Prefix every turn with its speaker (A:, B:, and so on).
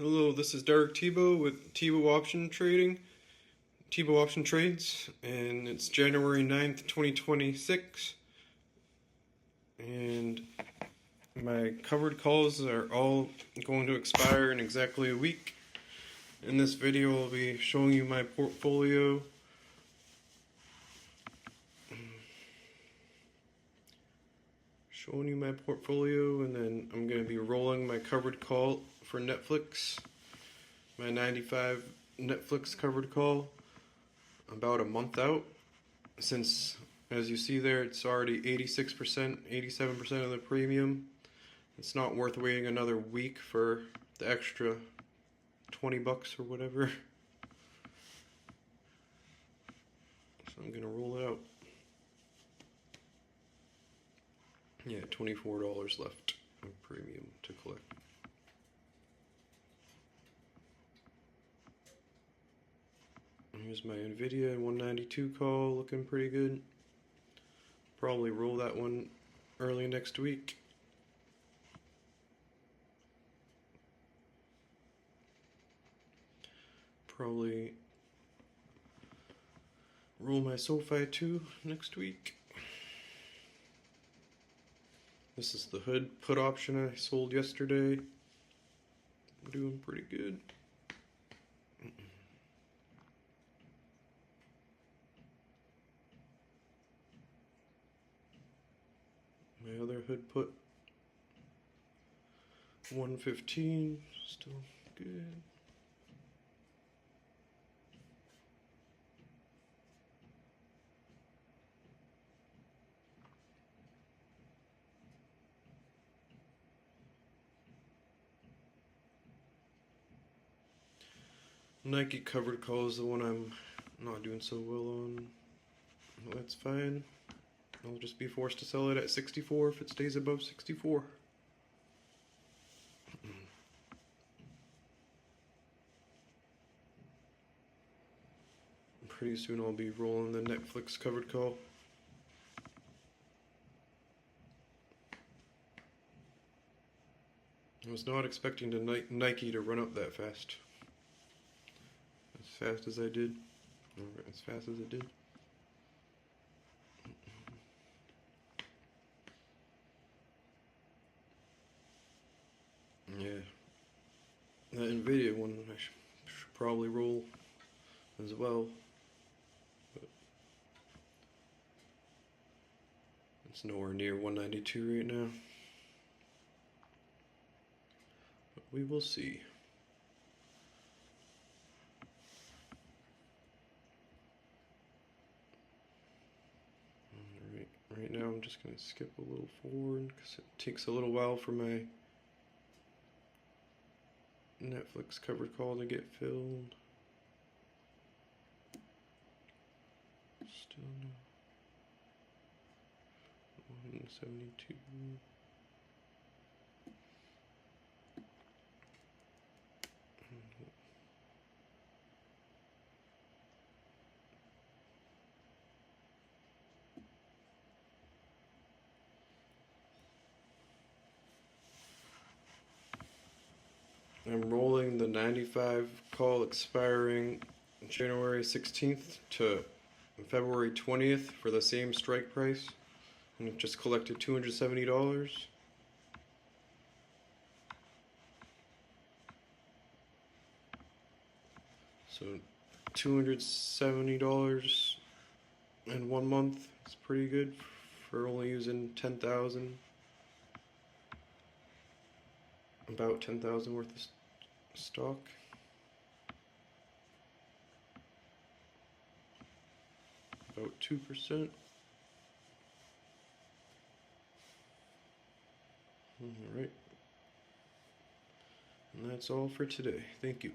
A: Hello, this is Derek Tebow with Tebow Option Trading, Tebow Option Trades, and it's January 9th, 2026. And my covered calls are all going to expire in exactly a week. In this video, I'll be showing you my portfolio. And then I'm going to be rolling my covered call for Netflix. My 95 Netflix covered call about a month out, since as you see there it's already 86%, 87% of the premium. It's not worth waiting another week for the extra 20 bucks or whatever. So I'm gonna roll it out. Yeah, $24 left of premium to collect. Here's my Nvidia 192 call, looking pretty good. Probably roll that one early next week. Probably roll my SoFi 2 next week. This is the hood put option I sold yesterday. I'm doing pretty good. My other hood put 115, still good. Nike covered call is the one I'm not doing so well on. Well, that's fine. I'll just be forced to sell it at 64 if it stays above 64. Pretty soon I'll be rolling the Netflix covered call. I was not expecting Nike to run up that fast. As fast as I did. Or as fast as it did. Yeah. That Nvidia one I should probably roll as well. But it's nowhere near 192 right now. But we will see. Right now I'm just going to skip a little forward because it takes a little while for my Netflix covered call to get filled. Still no. 172. I'm rolling the 95 call expiring January 16th to February 20th for the same strike price, and it just collected $270. So $270 in 1 month is pretty good for only using 10,000. About 10,000 worth of stock. About 2%. Alright. And that's all for today. Thank you.